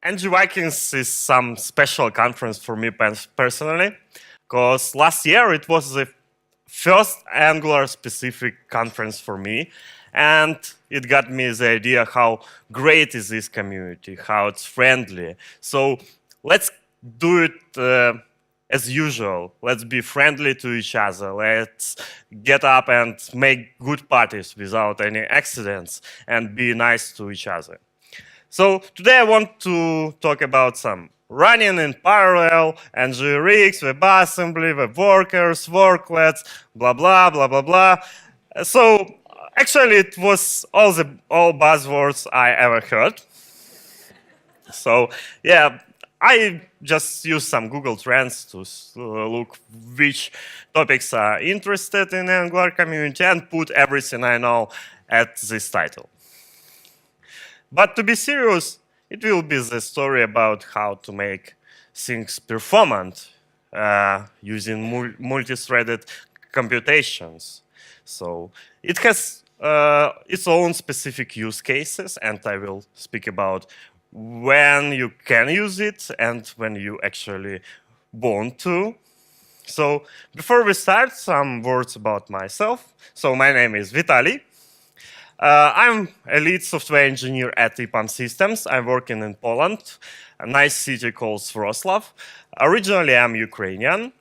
NgRx is some special conference for me personally, because last year it was the first Angular-specific conference for me, and it got me the idea how great is this community, how it's friendly. So let's do it as usual. Let's be friendly to each other. Let's get up and make good parties without any accidents and be nice to each other. So today I want to talk about some running in parallel, NgRx, WebAssembly, web workers, worklets, blah, blah, blah, blah, blah. So actually it was all buzzwords I ever heard. So yeah, I just used some Google Trends to look which topics are interested in Angular community and put everything I know at this title. But to be serious, it will be the story about how to make things performant using multi-threaded computations. So it has its own specific use cases, and I will speak about when you can use it and when you actually want to. So before we start, some words about myself. So my name is Vitalii. I'm a lead software engineer at EPAM Systems. I'm working in Poland, a nice city called Wrocław. Originally, I'm Ukrainian.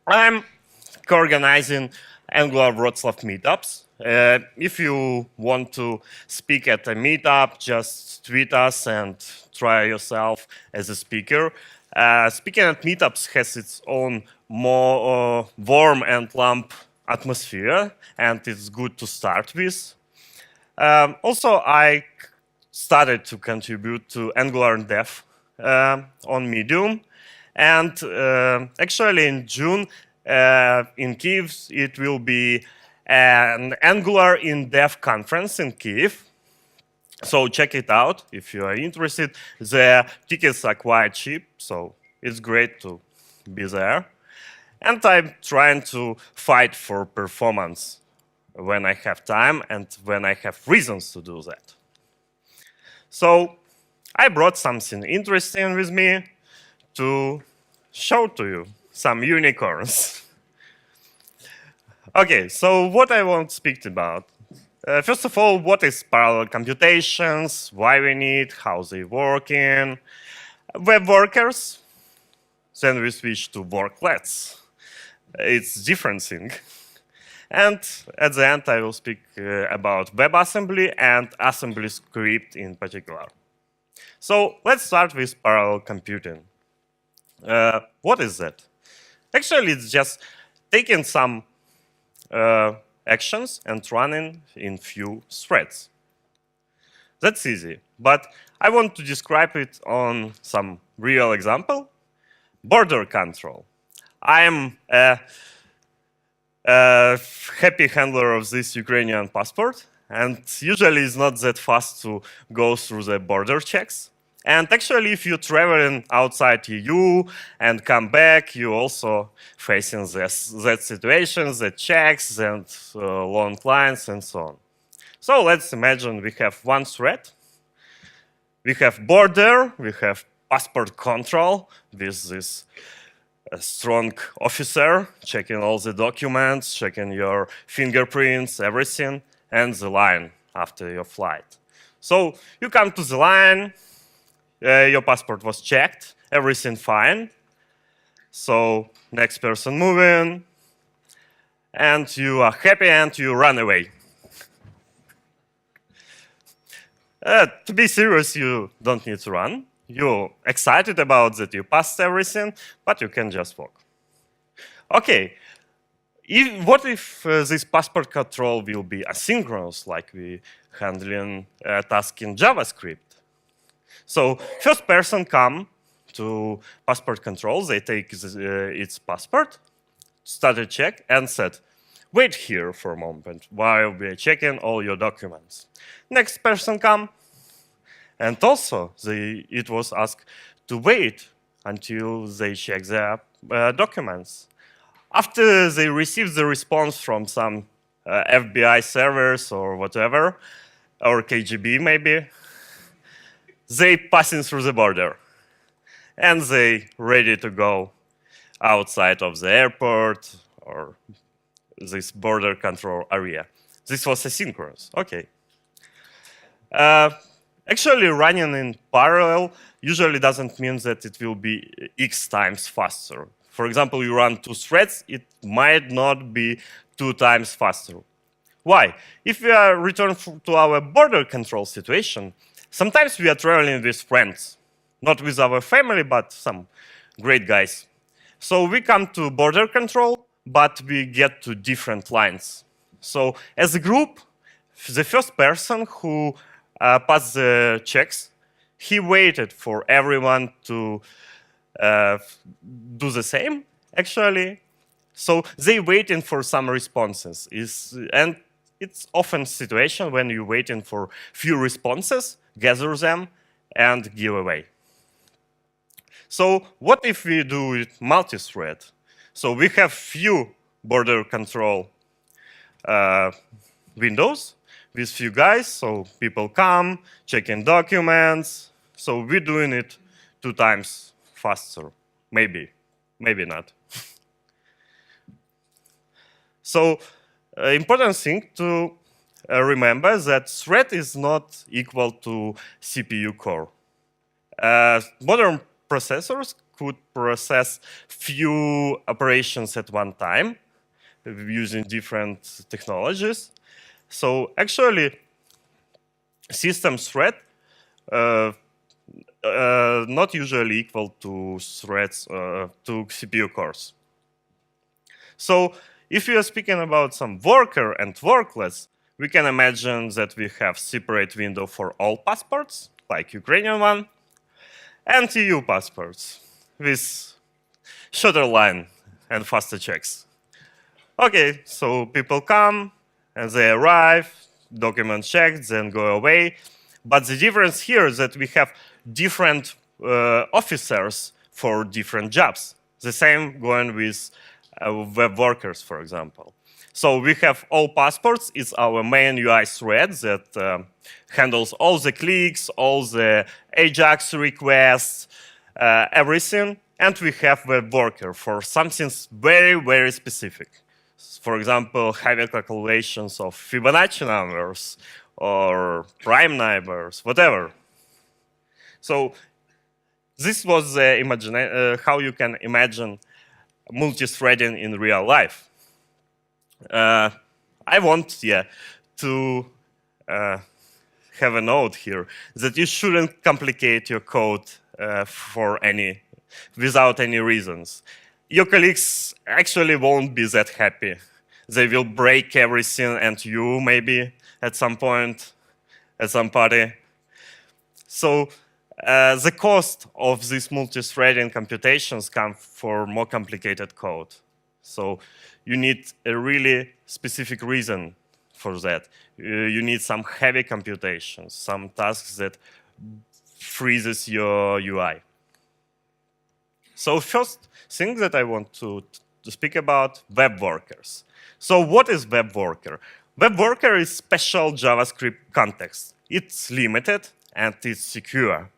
I'm co-organizing Angular Wrocław meetups. If you want to speak at a meetup, just tweet us and try yourself as a speaker. Speaking at meetups has its own more warm and lamp atmosphere, and it's good to start with. Also, I started to contribute to Angular Dev on Medium. And actually, in June, in Kyiv, it will be an Angular in Dev conference in Kyiv. So check it out if you are interested. The tickets are quite cheap, so it's great to be there. And I'm trying to fight for performance when I have time and when I have reasons to do that. So I brought something interesting with me to show to you, some unicorns. Okay, so what I want to speak about. First of all, what is parallel computations, why we need, how they work in web workers. Then we switch to worklets. It's a different thing. And at the end, I will speak about WebAssembly and assembly script in particular. So let's start with parallel computing. What is that? Actually, it's just taking some actions and running in few threads. That's easy, but I want to describe it on some real example. Border control. I am a happy handler of this Ukrainian passport, and usually it's not that fast to go through the border checks. And actually, if you're traveling outside EU and come back, you also facing that situations, the checks and long lines and so on. So let's imagine we have one thread. We have border, we have passport control with this a strong officer checking all the documents, checking your fingerprints, everything, and the line after your flight. So you come to the line, your passport was checked, everything fine. So next person moving, and you are happy and you run away. To be serious, you don't need to run. You're excited about that you passed everything, but you can just walk. Okay, what if this passport control will be asynchronous, like we handling a task in JavaScript? So first person come to passport control, they take its passport, start a check, and said, wait here for a moment while we're checking all your documents. Next person come, and also it was asked to wait until they check their documents. After they received the response from some FBI servers or whatever, or KGB maybe, they passing through the border, and they ready to go outside of the airport or this border control area. This was asynchronous. Okay. Actually, running in parallel usually doesn't mean that it will be X times faster. For example, you run 2 threads, it might not be 2 times faster. Why? If we are return to our border control situation, sometimes we are traveling with friends, not with our family, but some great guys. So we come to border control, but we get to different lines. So as a group, the first person who passed the checks, he waited for everyone to do the same, actually. So they waiting for some responses. And it's often a situation when you're waiting for few responses, gather them, and give away. So what if we do it multi-thread? So we have few border control windows with few guys. So people come, check in documents. So we're doing it 2 times faster. Maybe not. So important thing to remember that thread is not equal to CPU core. Modern processors could process few operations at one time using different technologies. So actually, system thread not usually equal to threads to CPU cores. So if we are speaking about some worker and worklets, we can imagine that we have separate window for all passports, like Ukrainian one, and EU passports with shorter line and faster checks. Okay, so people come and they arrive, document checked, then go away. But the difference here is that we have different officers for different jobs. The same going with web workers, for example. So we have all passports. It's our main UI thread that handles all the clicks, all the AJAX requests, everything. And we have web worker for something very, very specific. For example, having calculations of Fibonacci numbers or prime numbers, whatever. So this was how you can imagine multi-threading in real life. I want to have a note here that you shouldn't complicate your code without any reasons. Your colleagues actually won't be that happy. They will break everything, and you maybe at some point, at some party. So the cost of these multi-threading computations come for more complicated code. So you need a really specific reason for that. You need some heavy computations, some tasks that freezes your UI. So first thing that I want to speak about, web workers. So what is web worker? Web worker is special JavaScript context. It's limited and it's secure.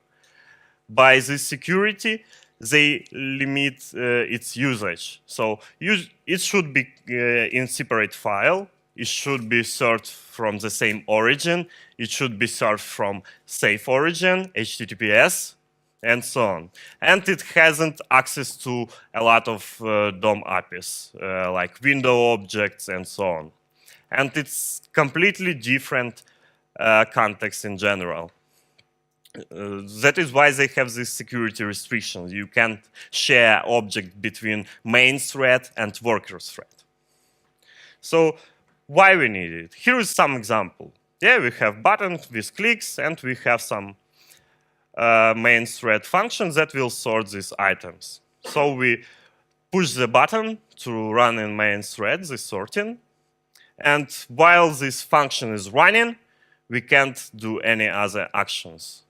By this security, they limit its usage. So it should be in separate file. It should be served from the same origin. It should be served from safe origin, HTTPS, and so on. And it hasn't access to a lot of DOM APIs, like window objects and so on. And it's completely different context in general. That is why they have these security restrictions. You can't share object between main thread and worker thread. So why we need it? Here is some example. Yeah, we have button with clicks, and we have some main thread functions that will sort these items. So we push the button to run in main thread, the sorting. And while this function is running, we can't do any other actions.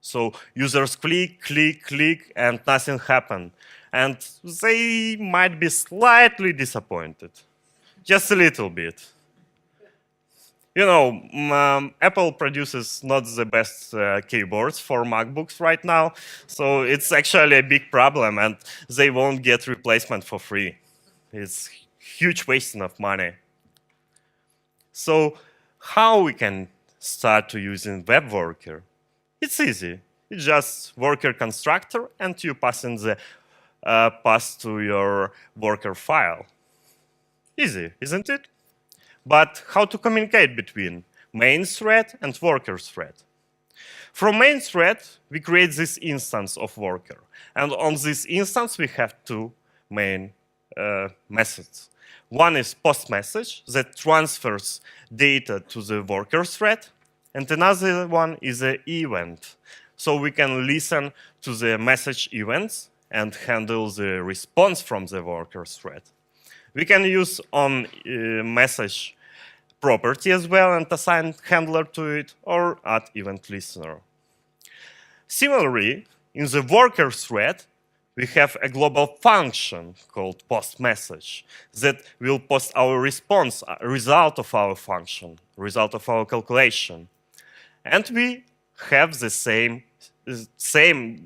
So users click, click, click, and nothing happened. And they might be slightly disappointed, just a little bit. You know, Apple produces not the best keyboards for MacBooks right now, so it's actually a big problem, and they won't get replacement for free. It's huge wasting of money. So how we can start to using web worker? It's easy. It's just worker constructor, and you pass in the pass to your worker file. Easy, isn't it? But how to communicate between main thread and worker thread? From main thread, we create this instance of worker. And on this instance, we have two main methods. One is post message that transfers data to the worker thread. And another one is an event. So we can listen to the message events and handle the response from the worker thread. We can use on message property as well and assign handler to it, or add event listener. Similarly, in the worker thread, we have a global function called post message that will post our response, result of our function, result of our calculation. And we have the same,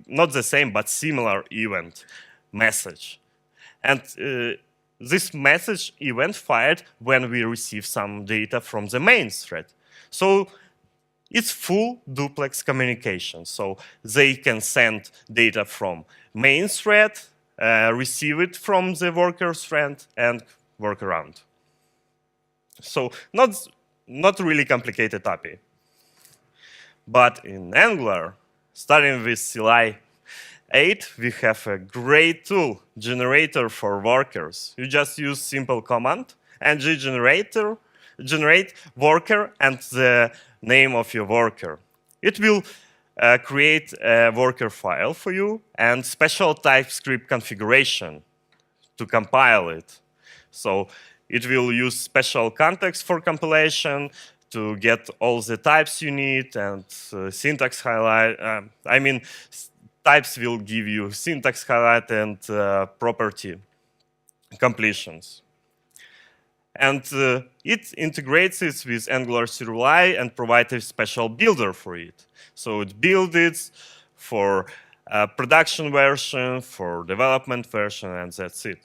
not the same, but similar event message. And this message event fired when we receive some data from the main thread. So it's full duplex communication. So they can send data from main thread, receive it from the worker thread, and work around. So not really complicated API. But in Angular, starting with CLI 8, we have a great tool, generator for workers. You just use simple command, ngGenerator, generate worker and the name of your worker. It will create a worker file for you and special TypeScript configuration to compile it. So it will use special context for compilation to get all the types you need and syntax highlight. Types will give you syntax highlight and property completions. And it integrates it with Angular CLI and provides a special builder for it. So it builds it for production version, for development version, and that's it.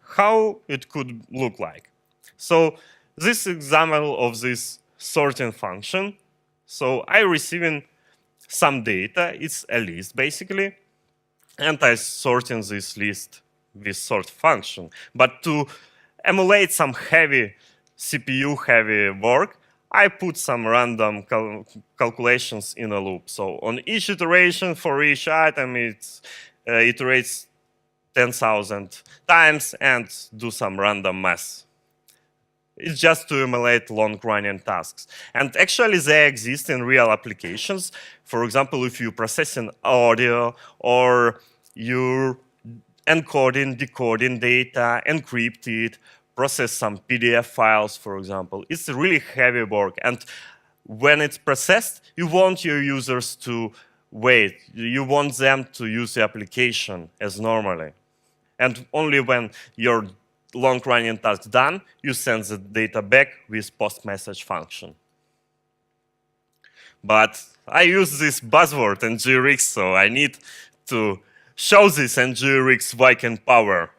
How it could look like. So this example of this sorting function. So I receiving some data, it's a list basically, and I sort in this list with sort function. But to emulate some heavy CPU-heavy work, I put some random calculations in a loop. So on each iteration for each item, it iterates 10,000 times and do some random math. It's just to emulate long-running tasks. And actually, they exist in real applications. For example, if you're processing audio or you're encoding, decoding data, encrypt it, process some PDF files, for example. It's really heavy work. And when it's processed, you want your users to wait. You want them to use the application as normally. And only when your long-running task done, you send the data back with post-message function. But I use this buzzword NgRx, so I need to show this NgRx weekend power.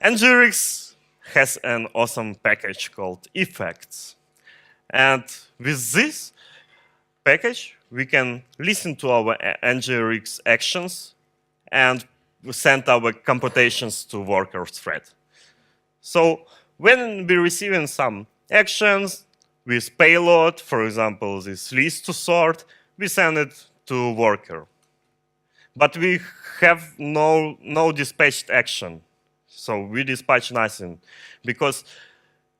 NgRx has an awesome package called Effects. And with this package, we can listen to our NgRx actions and send our computations to worker thread. So when we're receiving some actions with payload, for example, this list to sort, we send it to worker. But we have no dispatched action. So we dispatch nothing because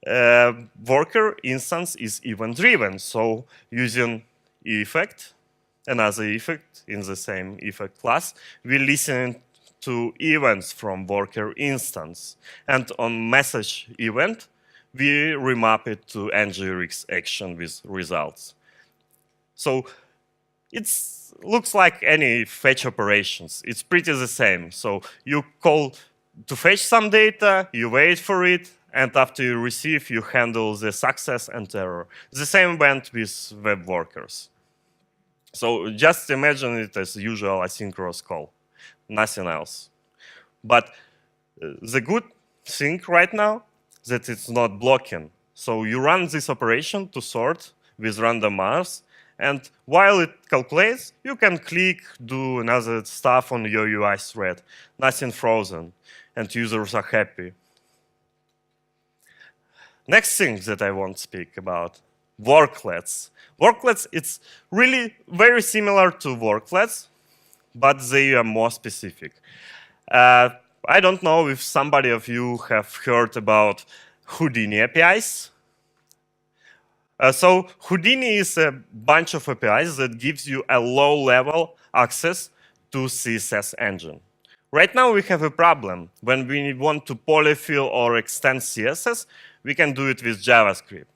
worker instance is event-driven. So using effect, another effect in the same effect class, we listen to events from worker instance. And on message event, we remap it to NgRx action with results. So it looks like any fetch operations. It's pretty the same. So you call to fetch some data, you wait for it, and after you receive, you handle the success and error. The same went with web workers. So just imagine it as usual asynchronous call, nothing else. But the good thing right now that it's not blocking. So you run this operation to sort with random maths, and while it calculates, you can click, do another stuff on your UI thread. Nothing frozen, and users are happy. Next thing that I want to speak about, Worklets. Worklets, it's really very similar to Worklets, but they are more specific. I don't know if somebody of you have heard about Houdini APIs. So Houdini is a bunch of APIs that gives you a low-level access to CSS engine. Right now we have a problem. When we want to polyfill or extend CSS, we can do it with JavaScript.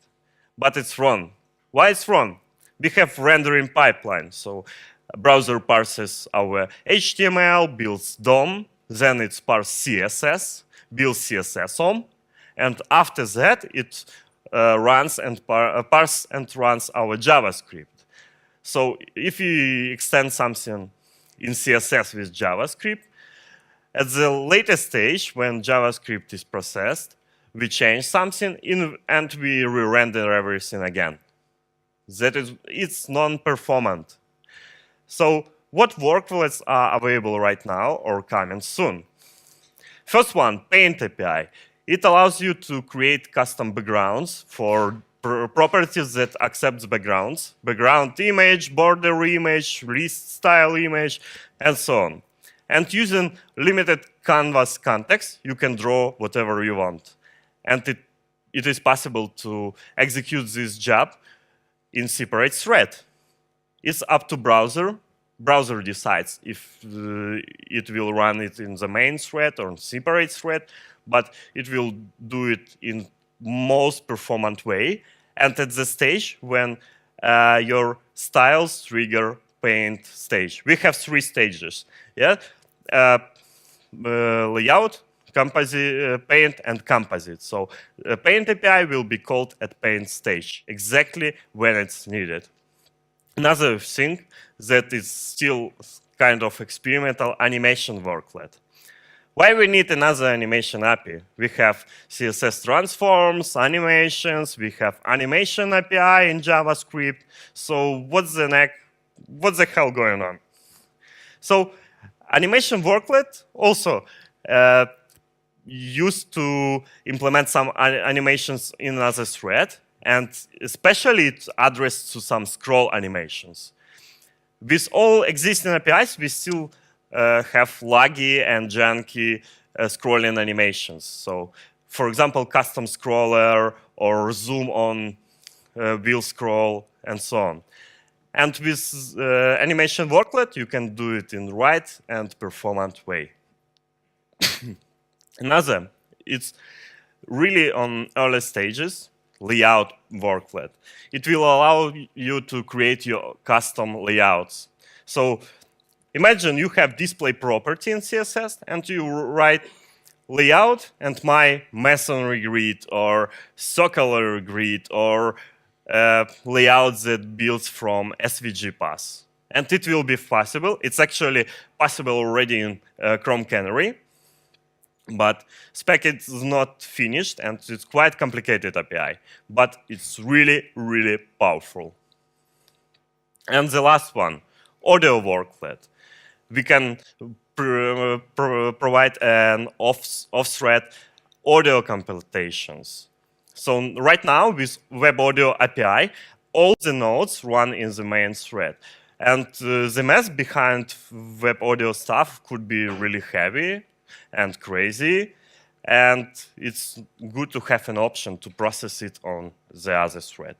But it's wrong. Why it's wrong? We have rendering pipeline. So a browser parses our HTML, builds DOM, then it parses CSS, builds CSS on, and after that it runs and parse and runs our JavaScript. So if you extend something in CSS with JavaScript, at the latest stage, when JavaScript is processed, we change something and we re-render everything again. That is, it's non-performant. So what worklets are available right now or coming soon? First one, Paint API. It allows you to create custom backgrounds for properties that accept backgrounds. Background image, border image, list style image, and so on. And using limited canvas context, you can draw whatever you want. And it is possible to execute this job in separate thread. It's up to browser. Browser decides if it will run it in the main thread or separate thread, but it will do it in most performant way. And at the stage when your styles trigger paint stage. We have 3 stages. Yeah, layout, paint, and composite. So paint API will be called at paint stage, exactly when it's needed. Another thing that is still kind of experimental, animation worklet. Why we need another animation API? We have CSS transforms, animations, we have animation API in JavaScript. So what's the hell going on? So animation worklet also used to implement some animations in another thread, and especially it's addressed to some scroll animations. With all existing APIs, we still have laggy and janky scrolling animations. So, for example, custom scroller or zoom on wheel scroll and so on. And with animation worklet, you can do it in right and performant way. Another, it's really on early stages, layout worklet. It will allow you to create your custom layouts. So imagine you have display property in CSS and you write layout and my masonry grid or circular grid or layout that builds from SVG path. And it will be possible. It's actually possible already in Chrome Canary. But spec is not finished, and it's quite complicated API. But it's really, really powerful. And the last one, audio worklet. We can provide an off-thread audio computations. So right now, with Web Audio API, all the nodes run in the main thread. And the math behind Web Audio stuff could be really heavy and crazy, and it's good to have an option to process it on the other thread.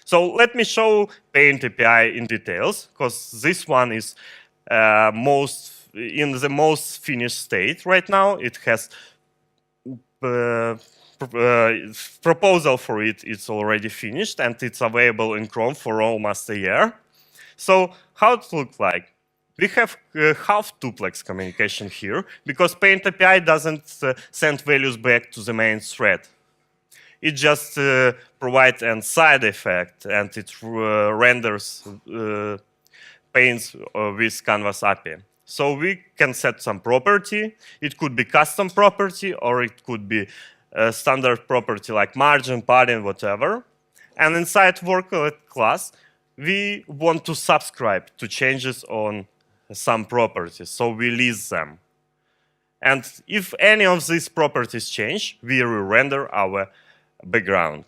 So let me show Paint API in details, because this one is in the most finished state right now. It has proposal for it. It's already finished, and it's available in Chrome for almost a year. So how it looks like? We have half-duplex communication here because Paint API doesn't send values back to the main thread. It just provides a side effect, and it renders paints with Canvas API. So we can set some property. It could be custom property, or it could be a standard property like margin, padding, whatever. And inside Worklet class, we want to subscribe to changes on some properties, so we list them. And if any of these properties change, we will render our background.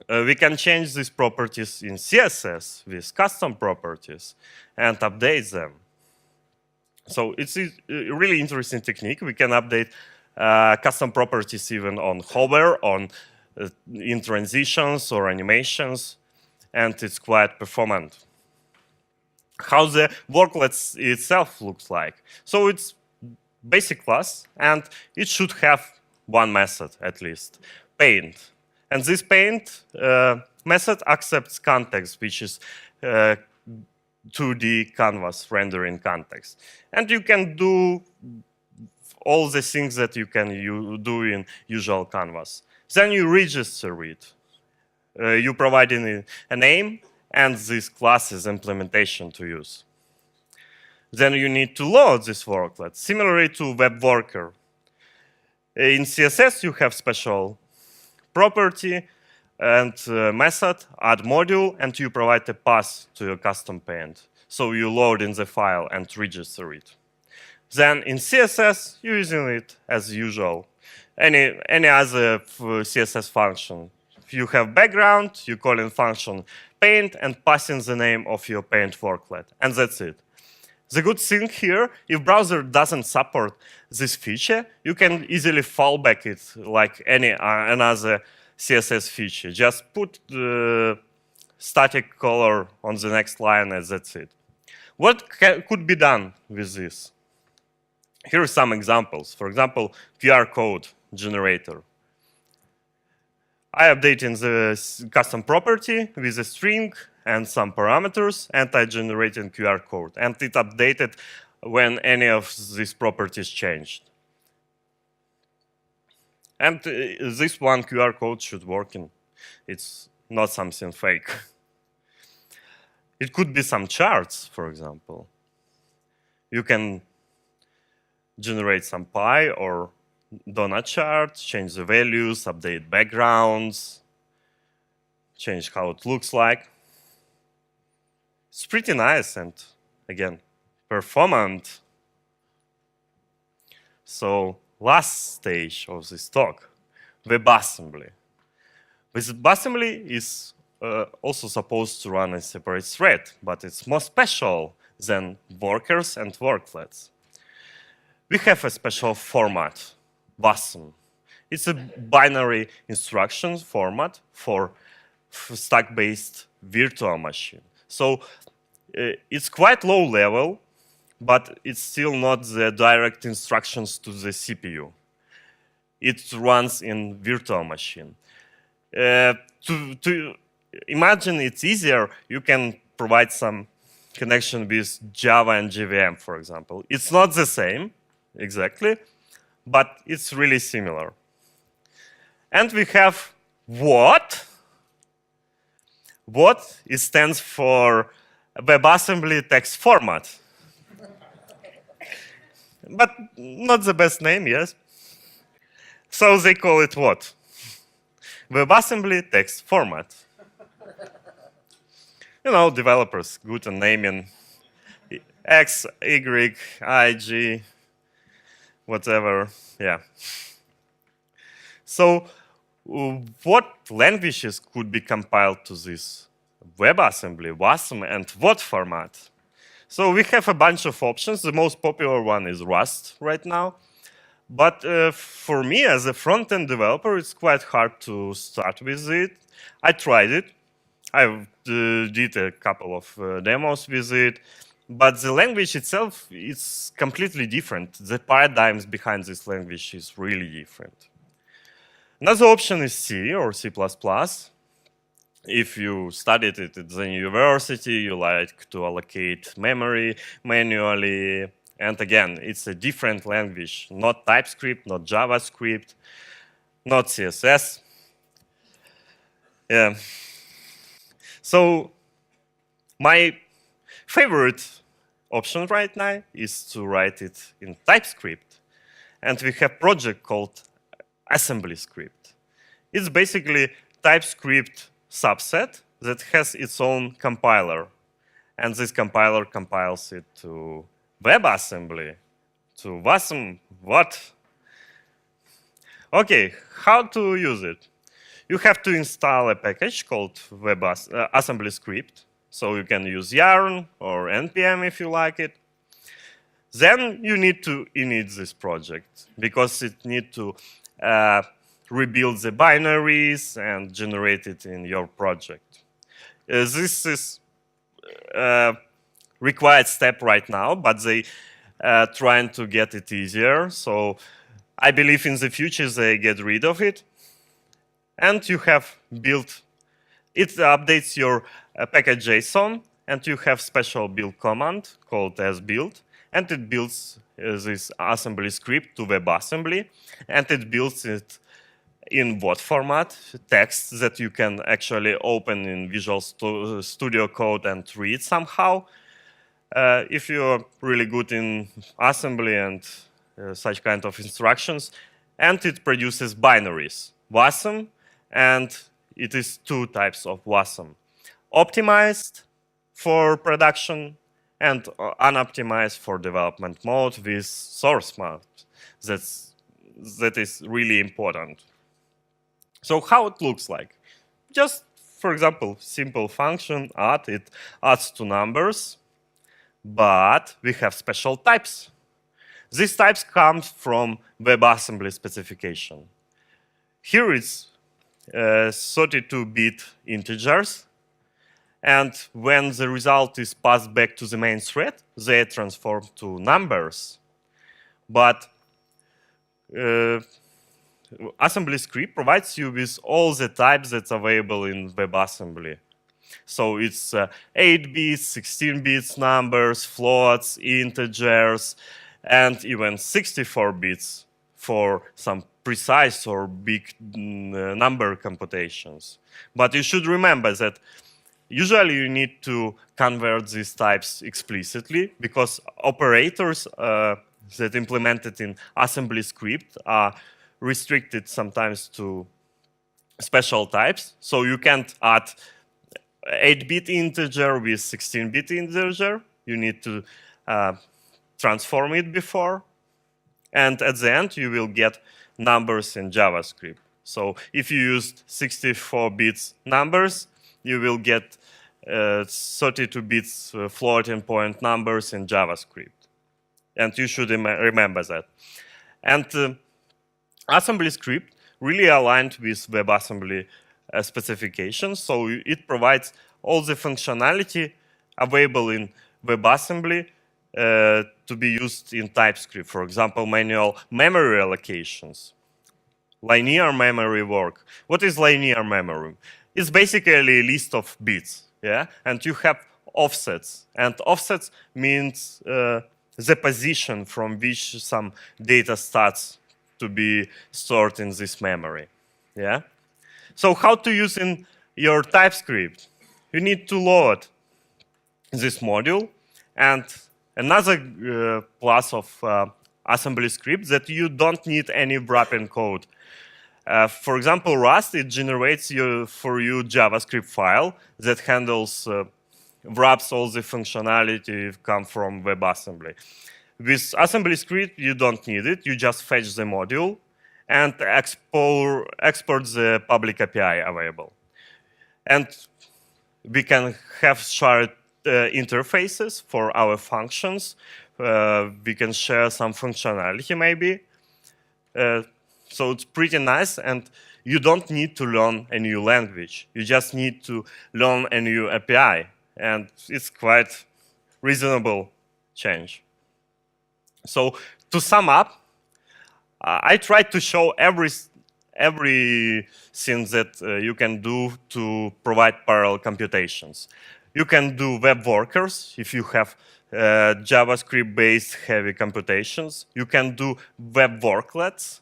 We can change these properties in CSS with custom properties and update them. So it's a really interesting technique. We can update custom properties even on hover, in transitions or animations, and it's quite performant. How the Worklets itself looks like. So it's basic class, and it should have one method at least, paint. And this paint method accepts context, which is 2D canvas rendering context. And you can do all the things that you can do in usual canvas. Then you register it. You provide a name and this class's implementation to use. Then you need to load this worklet, similarly to web worker. In CSS, you have special property and method, add module, and you provide a path to your custom paint. So you load in the file and register it. Then in CSS, you're using it as usual. Any other CSS function. If you have background, you call in function paint and pass in the name of your paint worklet, and that's it. The good thing here, if browser doesn't support this feature, you can easily fallback it like another CSS feature. Just put the static color on the next line, and that's it. What could be done with this? Here are some examples. For example, QR code generator. I update in the custom property with a string and some parameters, and I generated QR code. And it updated when any of these properties changed. And this one QR code should work in. It's not something fake. It could be some charts, for example. You can generate some pie or donut chart, change the values, update backgrounds, change how it looks like. It's pretty nice and, again, performant. So, last stage of this talk, WebAssembly. WebAssembly is also supposed to run a separate thread, but it's more special than workers and worklets. We have a special format, WASM. It's a binary instruction format for stack-based virtual machine. So it's quite low level, but it's still not the direct instructions to the CPU. It runs in virtual machine. To imagine it's easier, you can provide some connection with Java and JVM, for example. It's not the same, exactly, but it's really similar. And we have what? What? It stands for WebAssembly text format. But not the best name, yes? So they call it what? WebAssembly text format. You know, developers, good at naming X, Y, I, G, whatever, yeah. So what languages could be compiled to this WebAssembly, WASM, and what format? So we have a bunch of options. The most popular one is Rust right now. But for me, as a front-end developer, it's quite hard to start with it. I tried it. I did a couple of demos with it. But the language itself is completely different. The paradigms behind this language is really different. Another option is C or C++. if you studied it at the university, you like to allocate memory manually. And again, it's a different language, not TypeScript, not JavaScript, not CSS. Yeah. So my favorite option right now is to write it in TypeScript. And we have a project called Assembly Script. It's basically TypeScript subset that has its own compiler. And this compiler compiles it to WebAssembly, to WASM. What? OK, how to use it? You have to install a package called WebAssembly Script. So you can use yarn or npm if you like it. Then you need to init this project because it needs to rebuild the binaries and generate it in your project. This is required step right now, but they trying to get it easier. So I believe in the future they get rid of it. And you have built, it updates your package JSON, and you have special build command called sbuild, and it builds this assembly script to WebAssembly, and it builds it in what format? Text that you can actually open in Visual Studio Code and read somehow. If you're really good in assembly and such kind of instructions, and it produces binaries, WASM, and it is two types of WASM. Optimized for production and unoptimized for development mode with source mode. That is really important. So how it looks like? Just, for example, simple function add, it adds two numbers, but we have special types. These types come from WebAssembly specification. Here it's 32-bit integers, and when the result is passed back to the main thread, they transform to numbers. But assembly script provides you with all the types that's available in WebAssembly. So it's 8 bits, 16 bits numbers, floats, integers, and even 64 bits for some precise or big number computations. But you should remember that usually you need to convert these types explicitly because operators that implemented in assembly script are restricted sometimes to special types. So you can't add 8-bit integer with 16-bit integer. You need to transform it before. And at the end, you will get numbers in JavaScript. So if you used 64-bit numbers, you will get 32-bit floating point numbers in JavaScript. And you should remember that. And assembly script really aligned with WebAssembly specifications. So it provides all the functionality available in WebAssembly to be used in TypeScript. For example, manual memory allocations, linear memory work. What is linear memory? It's basically a list of bits, yeah? And you have offsets. And offsets means the position from which some data starts to be stored in this memory, yeah? So how to use in your TypeScript? You need to load this module, and another plus of assembly script that you don't need any wrapping code. For example, Rust, it generates for you JavaScript file that handles, wraps all the functionality come from WebAssembly. With assembly script, you don't need it. You just fetch the module and export the public API available. And we can have shared interfaces for our functions. We can share some functionality maybe. So it's pretty nice, and you don't need to learn a new language. You just need to learn a new API, and it's quite reasonable change. So to sum up, I tried to show everything that you can do to provide parallel computations. You can do web workers if you have JavaScript-based heavy computations. You can do web worklets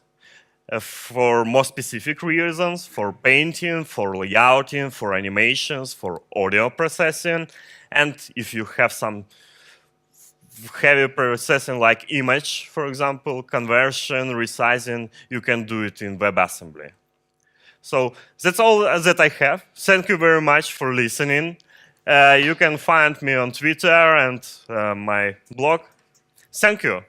for more specific reasons, for painting, for layouting, for animations, for audio processing. And if you have some heavy processing like image, for example, conversion, resizing, you can do it in WebAssembly. So that's all that I have. Thank you very much for listening. You can find me on Twitter and my blog. Thank you.